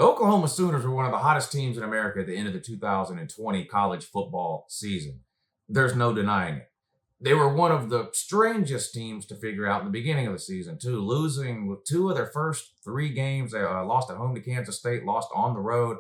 The Oklahoma Sooners were one of the hottest teams in America at the end of the 2020 college football season. There's no denying it. They were one of the strangest teams to figure out in the beginning of the season, too, losing with 2 of their first 3 games. They lost at home to Kansas State, lost on the road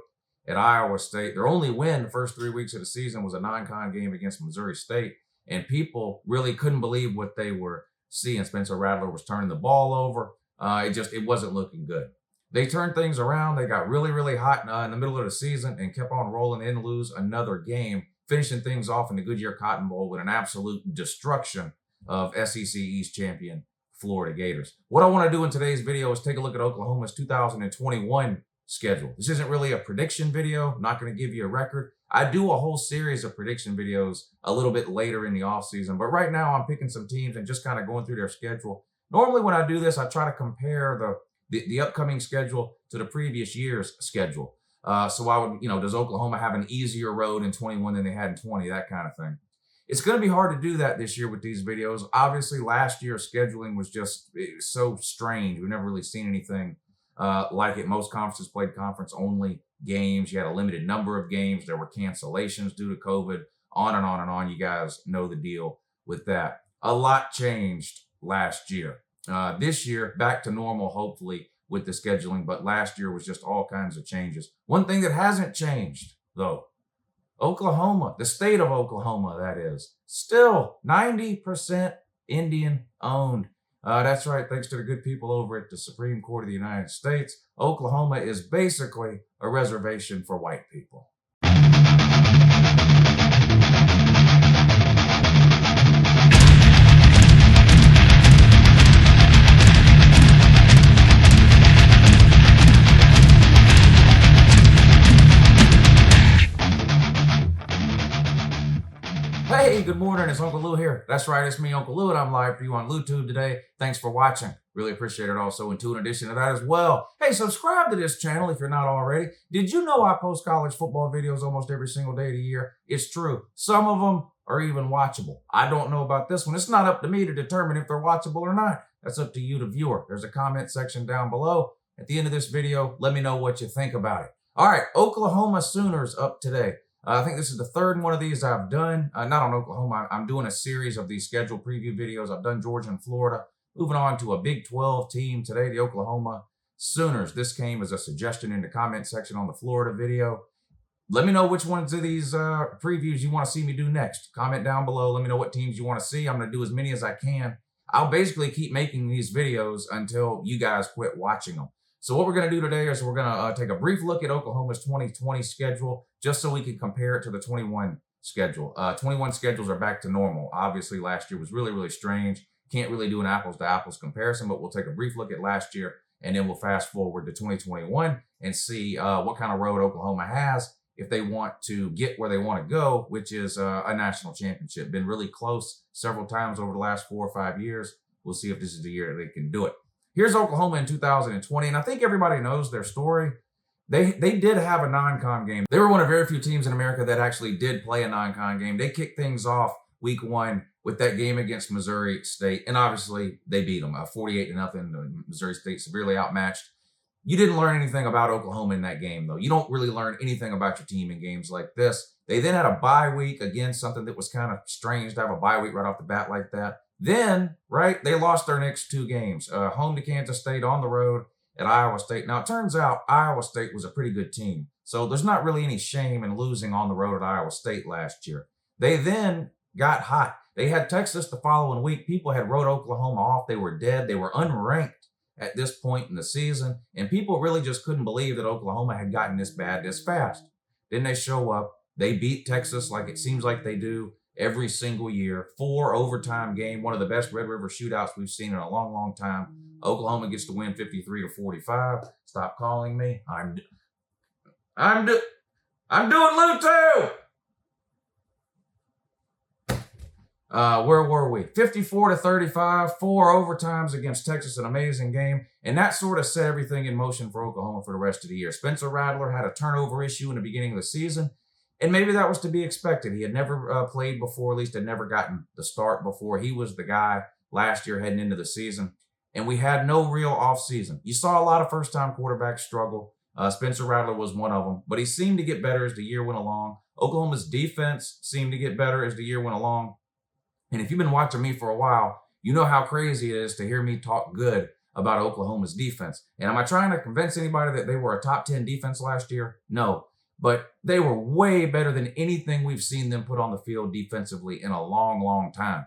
at Iowa State. Their only win the first 3 weeks of the season was a non-con game against Missouri State, and people really couldn't believe what they were seeing. Spencer Rattler was turning the ball over. It wasn't looking good. They turned things around. They got really, really hot in the middle of the season and kept on rolling in, lose another game, finishing things off in the Goodyear Cotton Bowl with an absolute destruction of SEC East champion Florida Gators. What I want to do in today's video is take a look at Oklahoma's 2021 schedule. This isn't really a prediction video. I'm not going to give you a record. I do a whole series of prediction videos a little bit later in the offseason, but right now I'm picking some teams and just kind of going through their schedule. Normally when I do this, I try to compare the upcoming schedule to the previous year's schedule. So I would, does Oklahoma have an easier road in 21 than they had in 20, that kind of thing. It's going to be hard to do that this year with these videos. Obviously, last year's scheduling was just so strange. We've never really seen anything like it. Most conferences played conference-only games. You had a limited number of games. There were cancellations due to COVID, on and on and on. You guys know the deal with that. A lot changed last year. This year, back to normal, hopefully, with the scheduling, but last year was just all kinds of changes. One thing that hasn't changed, though, Oklahoma, the state of Oklahoma, that is, still 90% Indian owned. That's right, thanks to the good people over at the Supreme Court of the United States, Oklahoma is basically a reservation for white people. Hey, good morning, it's Uncle Lou here. That's right, it's me, Uncle Lou, and I'm live for you on LouTube today. Thanks for watching. Really appreciate it also. And in addition to that as well, hey, subscribe to this channel if you're not already. Did you know I post college football videos almost every single day of the year? It's true. Some of them are even watchable. I don't know about this one. It's not up to me to determine if they're watchable or not. That's up to you, the viewer. There's a comment section down below. At the end of this video, let me know what you think about it. All right, Oklahoma Sooners up today. I think this is the third one of these I've done. Not on Oklahoma. I'm doing a series of these schedule preview videos. I've done Georgia and Florida. Moving on to a Big 12 team today, the Oklahoma Sooners. This came as a suggestion in the comment section on the Florida video. Let me know which ones of these previews you want to see me do next. Comment down below. Let me know what teams you want to see. I'm going to do as many as I can. I'll basically keep making these videos until you guys quit watching them. So what we're going to do today is we're going to take a brief look at Oklahoma's 2020 schedule just so we can compare it to the 21 schedule. 21 schedules are back to normal. Obviously, last year was really, really strange. Can't really do an apples-to-apples comparison, but we'll take a brief look at last year, and then we'll fast forward to 2021 and see what kind of road Oklahoma has if they want to get where they want to go, which is a national championship. Been really close several times over the last 4 or 5 years. We'll see if this is the year that they can do it. Here's Oklahoma in 2020, and I think everybody knows their story. They did have a non-con game. They were one of very few teams in America that actually did play a non-con game. They kicked things off week 1 with that game against Missouri State, and obviously they beat them 48-0. Missouri State severely outmatched. You didn't learn anything about Oklahoma in that game, though. You don't really learn anything about your team in games like this. They then had a bye week, again, something that was kind of strange to have a bye week right off the bat like that. Then, right, they lost their next 2 games, home to Kansas State, on the road at Iowa State. Now, it turns out Iowa State was a pretty good team, so there's not really any shame in losing on the road at Iowa State last year. They then got hot. They had Texas the following week. People had wrote Oklahoma off. They were dead. They were unranked at this point in the season, and people really just couldn't believe that Oklahoma had gotten this bad this fast. Then they show up. They beat Texas like it seems like they do every single year. 4 overtime game, one of the best Red River shootouts we've seen in a long, long time. Oklahoma gets to win 53-45. Stop calling me. I'm doing LouTube. Where were we? 54-35, 4 overtimes against Texas, an amazing game. And that sort of set everything in motion for Oklahoma for the rest of the year. Spencer Rattler had a turnover issue in the beginning of the season. And maybe that was to be expected. He had never played before, at least had never gotten the start before. He was the guy last year heading into the season. And we had no real offseason. You saw a lot of first-time quarterbacks struggle. Spencer Rattler was one of them, but he seemed to get better as the year went along. Oklahoma's defense seemed to get better as the year went along. And if you've been watching me for a while, you know how crazy it is to hear me talk good about Oklahoma's defense. And am I trying to convince anybody that they were a top 10 defense last year? No. But they were way better than anything we've seen them put on the field defensively in a long, long time.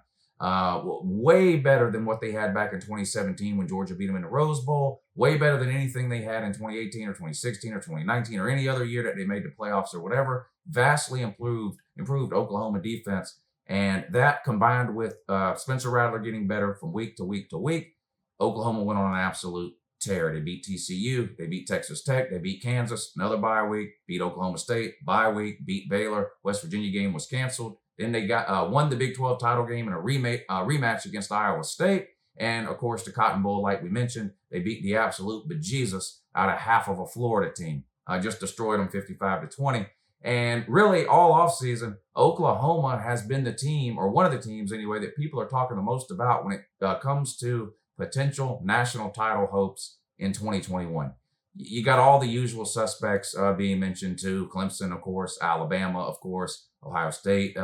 Way better than what they had back in 2017 when Georgia beat them in the Rose Bowl. Way better than anything they had in 2018 or 2016 or 2019 or any other year that they made the playoffs or whatever. Vastly improved Oklahoma defense. And that combined with Spencer Rattler getting better from week to week to week, Oklahoma went on an absolute tear. They beat TCU, they beat Texas Tech, they beat Kansas, another bye week, beat Oklahoma State, bye week, beat Baylor. West Virginia game was canceled. Then they won the Big 12 title game in a rematch against Iowa State. And, of course, the Cotton Bowl, like we mentioned, they beat the absolute bejesus out of half of a Florida team. Just destroyed them 55-20. And really, all offseason, Oklahoma has been the team, or one of the teams anyway, that people are talking the most about when it comes to potential national title hopes in 2021. You got all the usual suspects being mentioned too. Clemson, of course, Alabama, of course, Ohio State,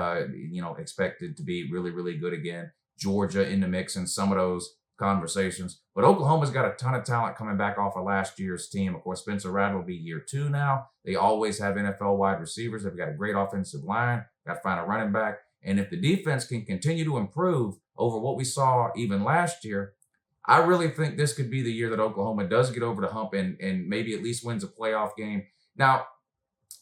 expected to be really, really good again. Georgia in the mix in some of those conversations. But Oklahoma's got a ton of talent coming back off of last year's team. Of course, Spencer Rattler will be year 2 now. They always have NFL wide receivers. They've got a great offensive line. Got to find a running back. And if the defense can continue to improve over what we saw even last year, I really think this could be the year that Oklahoma does get over the hump and maybe at least wins a playoff game. Now,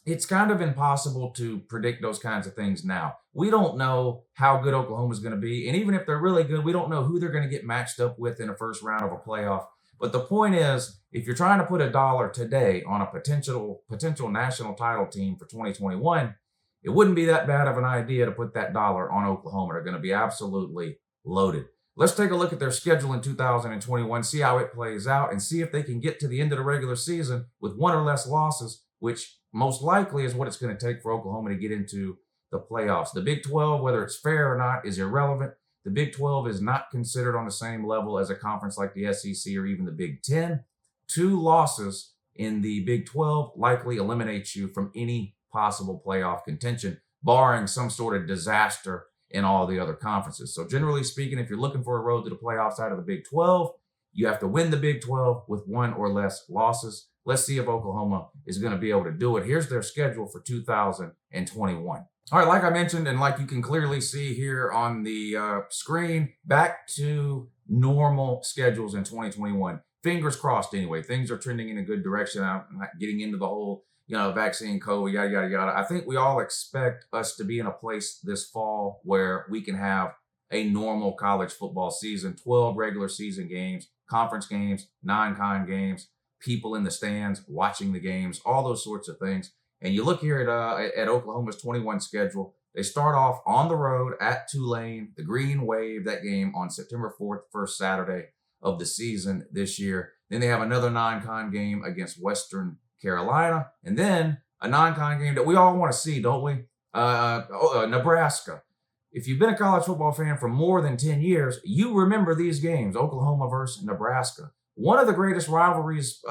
it's kind of impossible to predict those kinds of things now. We don't know how good Oklahoma's going to be. And even if they're really good, we don't know who they're going to get matched up with in the first round of a playoff. But the point is, if you're trying to put a dollar today on a potential national title team for 2021, it wouldn't be that bad of an idea to put that dollar on Oklahoma. They're going to be absolutely loaded. Let's take a look at their schedule in 2021, see how it plays out, and see if they can get to the end of the regular season with one or less losses, which most likely is what it's going to take for Oklahoma to get into the playoffs. The Big 12, whether it's fair or not, is irrelevant. The Big 12 is not considered on the same level as a conference like the SEC or even the Big 10. 2 losses in the Big 12 likely eliminates you from any possible playoff contention, barring some sort of disaster in all the other conferences. So generally speaking, if you're looking for a road to the playoffs out of the Big 12, you have to win the Big 12 with 1 or less losses. Let's see if Oklahoma is going to be able to do it. Here's their schedule for 2021. All right, like I mentioned, and like you can clearly see here on the screen, back to normal schedules in 2021. Fingers crossed anyway. Things are trending in a good direction. I'm not getting into the whole vaccine, COVID, yada, yada, yada. I think we all expect us to be in a place this fall where we can have a normal college football season, 12 regular season games, conference games, non-con games, people in the stands watching the games, all those sorts of things. And you look here at Oklahoma's 21 schedule. They start off on the road at Tulane, the Green Wave, that game on September 4th, first Saturday of the season this year. Then they have another non-con game against Western Carolina, and then a non-con game that we all want to see, don't we? Nebraska. If you've been a college football fan for more than 10 years, you remember these games, Oklahoma versus Nebraska. One of the greatest rivalries,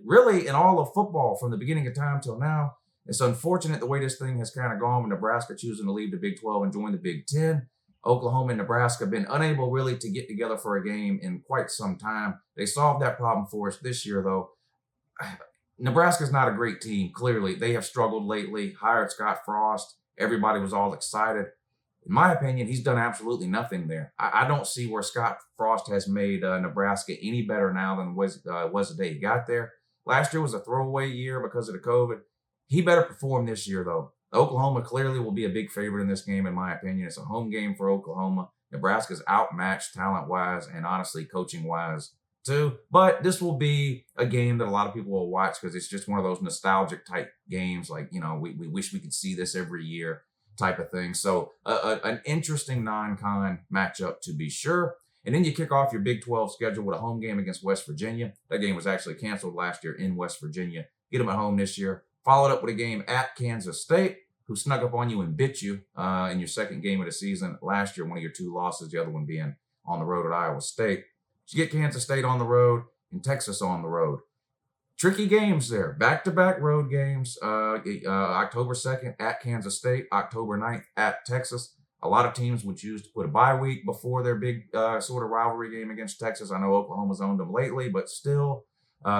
really, in all of football from the beginning of time till now. It's unfortunate the way this thing has kind of gone with Nebraska choosing to leave the Big 12 and join the Big 10. Oklahoma and Nebraska have been unable really to get together for a game in quite some time. They solved that problem for us this year, though. Nebraska's not a great team, clearly. They have struggled lately, hired Scott Frost. Everybody was all excited. In my opinion, he's done absolutely nothing there. I don't see where Scott Frost has made Nebraska any better now than was the day he got there. Last year was a throwaway year because of the COVID. He better perform this year, though. Oklahoma clearly will be a big favorite in this game, in my opinion. It's a home game for Oklahoma. Nebraska's outmatched talent-wise and honestly coaching-wise too. But this will be a game that a lot of people will watch because it's just one of those nostalgic type games. Like, we wish we could see this every year type of thing. So an interesting non-con matchup to be sure. And then you kick off your Big 12 schedule with a home game against West Virginia. That game was actually canceled last year in West Virginia. Get them at home this year. Followed up with a game at Kansas State, who snuck up on you and bit you in your second game of the season last year, one of your 2 losses, the other one being on the road at Iowa State. You get Kansas State on the road and Texas on the road. Tricky games there. Back-to-back road games. October 2nd at Kansas State, October 9th at Texas. A lot of teams would choose to put a bye week before their big sort of rivalry game against Texas. I know Oklahoma's owned them lately, but still,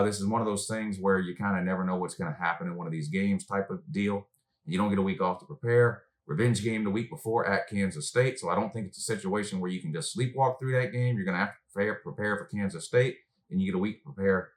this is one of those things where you kind of never know what's going to happen in one of these games type of deal. You don't get a week off to prepare. Revenge game the week before at Kansas State. So I don't think it's a situation where you can just sleepwalk through that game. You're going to have to prepare for Kansas State, and you get a week to prepare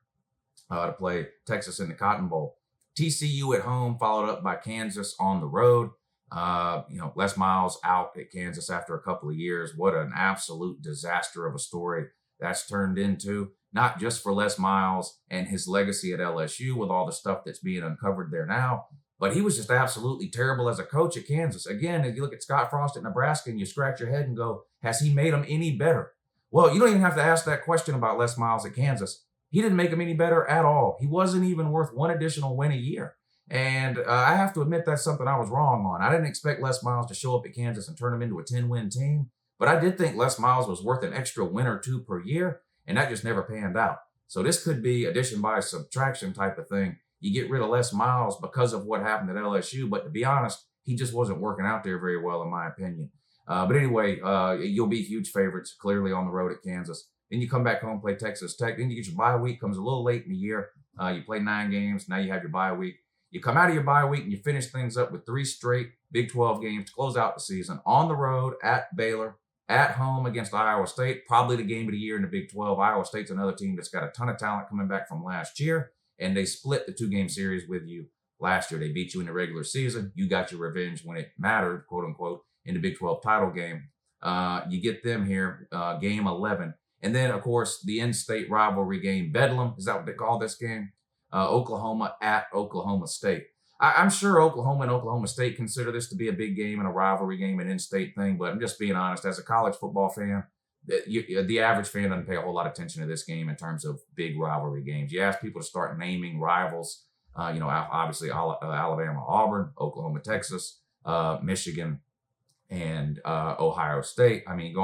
to play Texas in the Cotton Bowl. TCU at home, followed up by Kansas on the road. Les Miles out at Kansas after a couple of years. What an absolute disaster of a story that's turned into, not just for Les Miles and his legacy at LSU with all the stuff that's being uncovered there now, but he was just absolutely terrible as a coach at Kansas. Again, if you look at Scott Frost at Nebraska and you scratch your head and go, has he made them any better? Well, you don't even have to ask that question about Les Miles at Kansas. He didn't make them any better at all. He wasn't even worth one additional win a year. And I have to admit that's something I was wrong on. I didn't expect Les Miles to show up at Kansas and turn him into a 10-win team, but I did think Les Miles was worth an extra win or two per year, and that just never panned out. So this could be addition by subtraction type of thing. You get rid of Les Miles because of what happened at LSU, but to be honest, he just wasn't working out there very well, in my opinion. But anyway, you'll be huge favorites, clearly on the road at Kansas. Then you come back home, play Texas Tech. Then you get your bye week, comes a little late in the year. You play 9 games. Now you have your bye week. You come out of your bye week and you finish things up with 3 straight Big 12 games to close out the season. On the road at Baylor, at home against Iowa State, probably the game of the year in the Big 12. Iowa State's another team that's got a ton of talent coming back from last year, and they split the 2-game series with you last year. They beat you in the regular season. You got your revenge when it mattered, quote unquote, in the Big 12 title game. You get them here, game 11. And then, of course, the in-state rivalry game, Bedlam, is that what they call this game? Oklahoma at Oklahoma State. I'm sure Oklahoma and Oklahoma State consider this to be a big game and a rivalry game, an in-state thing, but I'm just being honest. As a college football fan, the average fan doesn't pay a whole lot of attention to this game in terms of big rivalry games. You ask people to start naming rivals, obviously Alabama, Auburn, Oklahoma, Texas, Michigan, and Ohio State. I mean,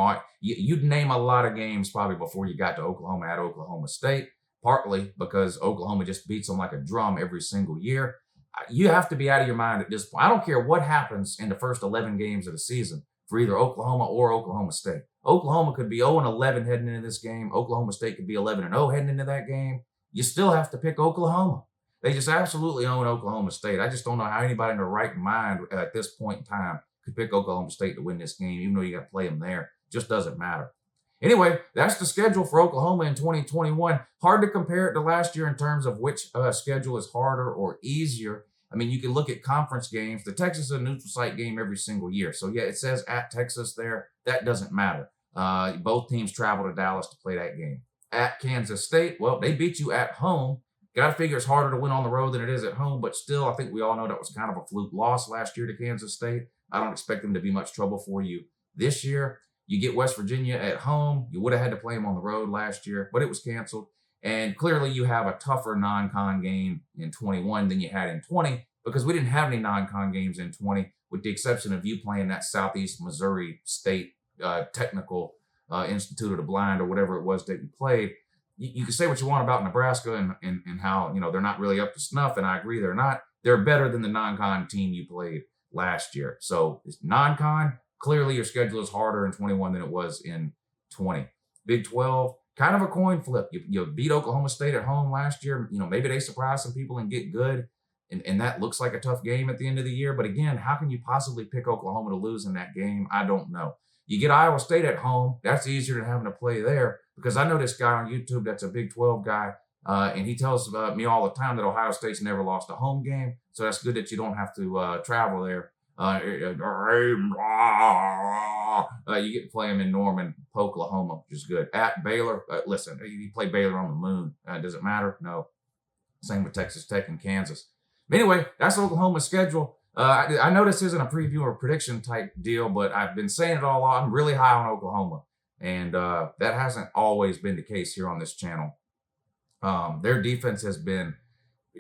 you'd name a lot of games probably before you got to Oklahoma at Oklahoma State, partly because Oklahoma just beats them like a drum every single year. You have to be out of your mind at this point. I don't care what happens in the first 11 games of the season for either Oklahoma or Oklahoma State. Oklahoma could be 0-11 heading into this game. Oklahoma State could be 11-0 heading into that game. You still have to pick Oklahoma. They just absolutely own Oklahoma State. I just don't know how anybody in their right mind at this point in time could pick Oklahoma State to win this game, even though you got to play them there. It just doesn't matter. Anyway, that's the schedule for Oklahoma in 2021. Hard to compare it to last year in terms of which schedule is harder or easier. I mean, you can look at conference games. The Texas is a neutral site game every single year. So, yeah, it says at Texas there. That doesn't matter. Both teams travel to Dallas to play that game. At Kansas State, well, they beat you at home. Got to figure it's harder to win on the road than it is at home, but still, I think we all know that was kind of a fluke loss last year to Kansas State. I don't expect them to be much trouble for you this year. You get West Virginia at home. You would have had to play them on the road last year, but it was canceled. And clearly you have a tougher non-con game in 21 than you had in 20 because we didn't have any non-con games in 20 with the exception of you playing that Southeast Missouri State Technical Institute of the Blind or whatever it was that you played. You can say what you want about Nebraska and how, they're not really up to snuff, and I agree they're not. They're better than the non-con team you played last year. So it's non-con. Clearly, your schedule is harder in 21 than it was in 20. Big 12, kind of a coin flip. You beat Oklahoma State at home last year. Maybe they surprise some people and get good, and that looks like a tough game at the end of the year. But again, how can you possibly pick Oklahoma to lose in that game? I don't know. You get Iowa State at home. That's easier than having to play there because I know this guy on YouTube that's a Big 12 guy, and he tells me all the time that Ohio State's never lost a home game. So that's good that you don't have to travel there. You get to play them in Norman, Oklahoma, which is good. At Baylor, listen, you play Baylor on the moon. Does it matter? No. Same with Texas Tech and Kansas. But anyway, that's Oklahoma's schedule. I know this isn't a preview or prediction type deal, but I've been saying it all along. I'm really high on Oklahoma, and that hasn't always been the case here on this channel. Their defense has been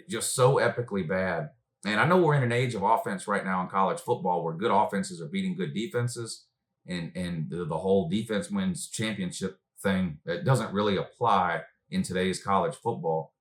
just so epically bad. And I know we're in an age of offense right now in college football where good offenses are beating good defenses, and the whole defense wins championship thing that doesn't really apply in today's college football.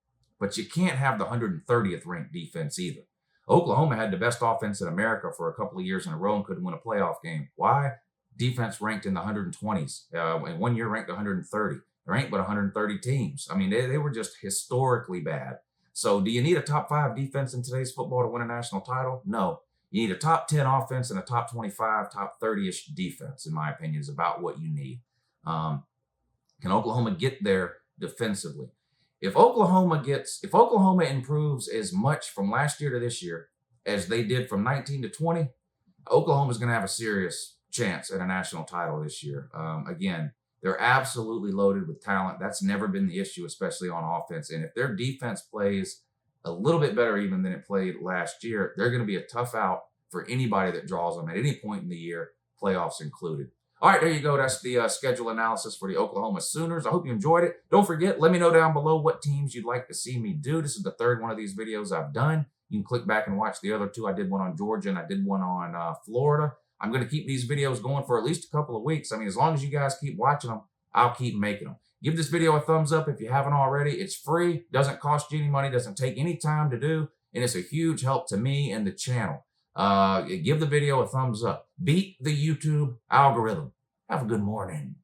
but you can't have the 130th ranked defense either. Oklahoma had the best offense in America for a couple of years in a row and couldn't win a playoff game. Why? Defense ranked in the 120s, and 1 year ranked 130. There ain't but 130 teams. I mean, they were just historically bad. So do you need a top 5 defense in today's football to win a national title? No. You need a top 10 offense and a top 25, top 30-ish defense, in my opinion, is about what you need. Can Oklahoma get there defensively? If Oklahoma improves as much from last year to this year as they did from 19 to 20, Oklahoma's going to have a serious chance at a national title this year. Again, they're absolutely loaded with talent. That's never been the issue, especially on offense. And if their defense plays a little bit better even than it played last year, they're going to be a tough out for anybody that draws them at any point in the year, playoffs included. All right, there you go. That's the schedule analysis for the Oklahoma Sooners. I hope you enjoyed it. Don't forget, let me know down below what teams you'd like to see me do. This is the 3rd one of these videos I've done. You can click back and watch the other 2. I did one on Georgia and I did one on Florida. I'm going to keep these videos going for at least a couple of weeks. I mean, as long as you guys keep watching them, I'll keep making them. Give this video a thumbs up if you haven't already. It's free, doesn't cost you any money, doesn't take any time to do, and it's a huge help to me and the channel. Give the video a thumbs up. Beat the YouTube algorithm. Have a good morning.